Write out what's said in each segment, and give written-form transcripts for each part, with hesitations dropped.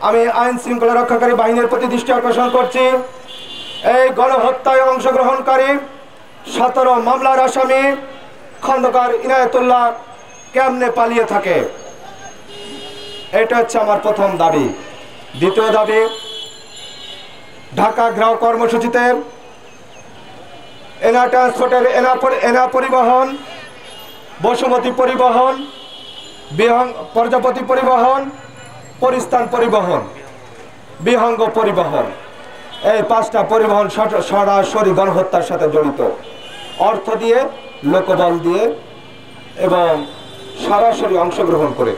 আমি আইন শৃঙ্খলা রক্ষাকারী বাহিনীর প্রতি দৃষ্টি আকর্ষণ করছি। এই গণহত্যায় অংশগ্রহণকারী 17 মামলার আসামি খন্দকার ইনায়েতুল্লাহ কেমনে পালিয়ে থাকে, এটা হচ্ছে আমার প্রথম দাবি। দ্বিতীয় দাবি, ঢাকা ঘেরাও কর্মসূচিতে এনা ট্রান্সপোর্টের এনা পরিবহন, বসুমতী পরিবহন, প্রজাপতি পরিবহন, পরিস্থান পরিবহন, বিহঙ্গ পরিবহন, এই 5টা পরিবহন সরাসরি গণহত্যার সাথে জড়িত, অর্থ দিয়ে, লোকবল দিয়ে এবং সরাসরি অংশগ্রহণ করে।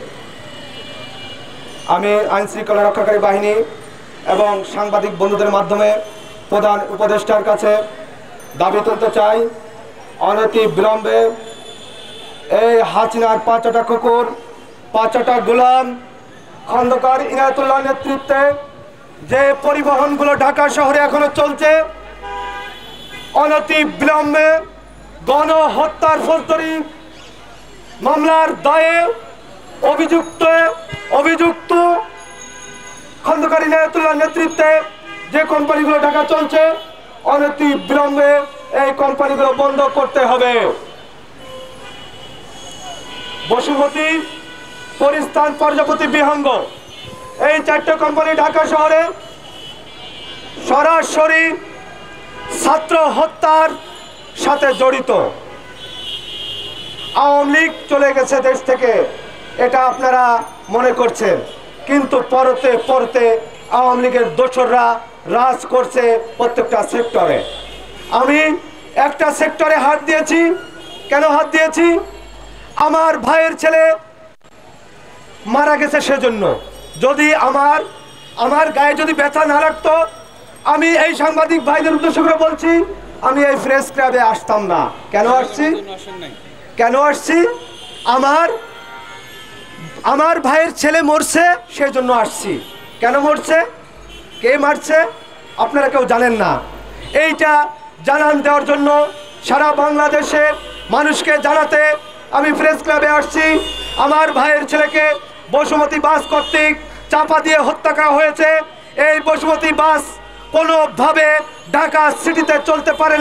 আমি আইন শৃঙ্খলা রক্ষাকারী বাহিনী এবং সাংবাদিক বন্ধুদের মাধ্যমে প্রধান উপদেষ্টার কাছে দাবি তুলতে চাই, অনতি বিলম্বে এই হাসিনার 5টা কুকুর, 5টা গোলাম খন্দকার ইনায়েতুল্লাহ নেতৃত্বে যে পরিবহনগুলো ঢাকা শহরে এখনো চলছে, অনতি বিলম্বে গণহত্যার ফৌজদারি মামলার দায়ে অভিযুক্ত খন্দকার ইনায়েতুল্লাহ নেতৃত্বে যে কোম্পানিগুলো ঢাকা চলছে, অনতি বিলম্বে এই কোম্পানিগুলো বন্ধ করতে হবে। বসুমতী, পরিস্থান, প্রজাপতি, বিহঙ্গ, এই 4টে কোম্পানি ঢাকা শহরে সরাসরি ছাত্র হত্যার সাথে জড়িত। আওয়ামী লীগ চলে গেছে দেশ থেকে, এটা আপনারা মনে করছেন, কিন্তু পরতে আওয়ামী লীগের দোসররা রাজ করছে প্রত্যেকটা সেক্টরে। আমি একটা সেক্টরে হাত দিয়েছি। কেন হাত দিয়েছি? আমার ভাইয়ের ছেলে মারা গেছে সেজন্য। যদি আমার গায়ে যদি ব্যথা না লাগতো, আমি এই সাংবাদিক ভাইদের উদ্দেশ্য করে বলছি, আমি এই প্রেস ক্লাবে আসতাম না। কেন আসছি? আমার ভাইয়ের ছেলে মরছে, সেই জন্য আসছি। কেন মরছে, কে মারছে, আপনারা কেউ জানেন না। এইটা জানান দেওয়ার জন্য সারা বাংলাদেশের মানুষকে জানাতে আমি প্রেস ক্লাবে আসছি। আমার ভাইয়ের ছেলেকে বসুমতী বাস কর্তৃক চাপা দিয়ে হত্যা করা হয়েছে। এই বসুমতী বাস কোনোভাবে ঢাকা সিটিতে চলতে পারে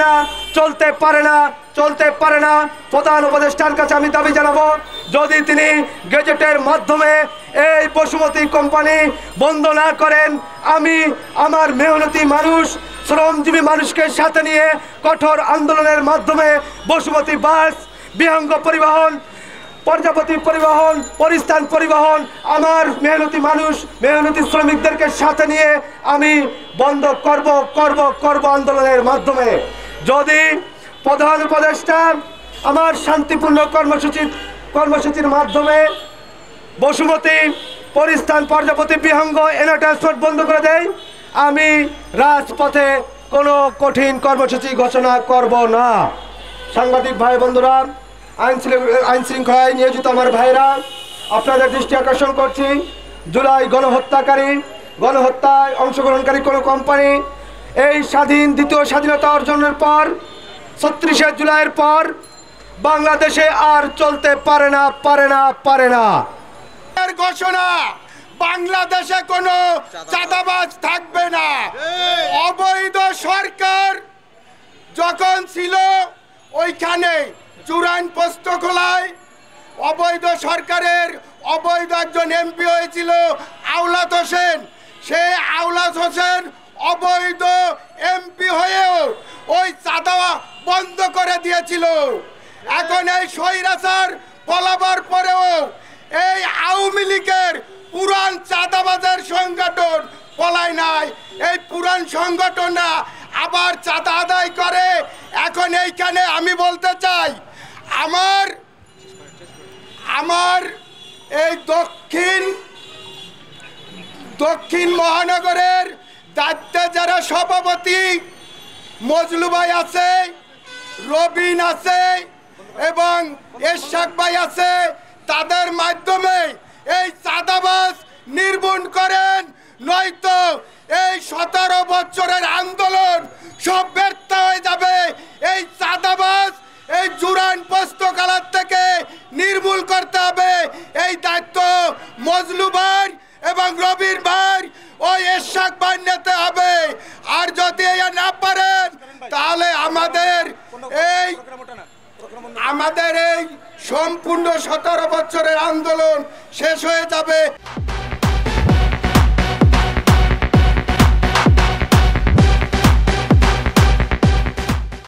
না। প্রধান উপদেষ্টার কাছে আমি দাবি জানাবো, যদি তিনি গেজেটের মাধ্যমে এই বসুমতী কোম্পানি বন্ধ না করেন, আমি আমার মেহনতি মানুষ, শ্রমজীবী মানুষকে সাথে নিয়ে কঠোর আন্দোলনের মাধ্যমে বসুমতী বাস, বিহঙ্গ পরিবহন, প্রজাপতি পরিবহন, পরিস্থান পরিবহন, আমার মেহনতি মানুষ, মেহনতি শ্রমিকদেরকে সাথে নিয়ে আমি বন্ধ করব আন্দোলনের মাধ্যমে। যদি প্রধান উপদেষ্টা আমার শান্তিপূর্ণ কর্মসূচির মাধ্যমে বসুমতী, পরিস্থান, প্রজাপতি, বিহঙ্গ এনা ট্রান্সপোর্ট বন্ধ করে দেয়, আমি রাজপথে কোনো কঠিন কর্মসূচি ঘোষণা করব না। সাংবাদিক ভাই বন্ধুরা, আইন শৃঙ্খলায় নিয়োজিত আমার ভাইরা, আপনাদের দৃষ্টি আকর্ষণ করছি, জুলাই গণহত্যায় অংশগ্রহণকারী কোনো কোম্পানি এই দ্বিতীয় স্বাধীনতা অর্জনের পর 36শে জুলাইয়ের পর বাংলাদেশে আর চলতে পারে না। ঘোষণা, বাংলাদেশে কোনো চাঁদাবাজ থাকবে না। অবৈধ সরকার যখন ছিল, ওইখানে জুরাইন পোস্তখোলায় অবৈধ সরকারের অবৈধ একজন এমপি হয়েছিল আওলাদ হোসেন। সেই আওলাদ হোসেন অবৈধ এমপি হয়েও ওই চাঁদা বন্ধ করে দিয়েছিল। এখন এই স্বৈরাচার পলাবার পরেও এই আওয়ামী লীগের পুরান চাঁদাবাজের সংগঠন পলায় নাই। এই পুরান সংগঠনরা আবার চাঁদা আদায় করে। এখন এইখানে আমি বলতে চাই, আমার এই দক্ষিণ মহানগরের দায়িত্বে যারা সভাপতি মজলু ভাই আছে, রবিন আছে এবং এরশাক ভাই আছে, তাদের মাধ্যমে এই চাঁদাবাজ নির্মূল করেন, নয়তো এই 17 বছরের আন্দোলন সব ব্যর্থ হয়ে যাবে। এই চাঁদাবাজ এই জুরাইন পোস্তকালার থেকে নির্মূল করতে হবে। এই দায়িত্ব মজলু ভাই এবং রবির ভাই ওই এরশাদ ভাই নিতে হবে। আর যদি এ না পারেন তাহলে আমাদের এই সম্পূর্ণ 17 বছরের আন্দোলন শেষ হয়ে যাবে।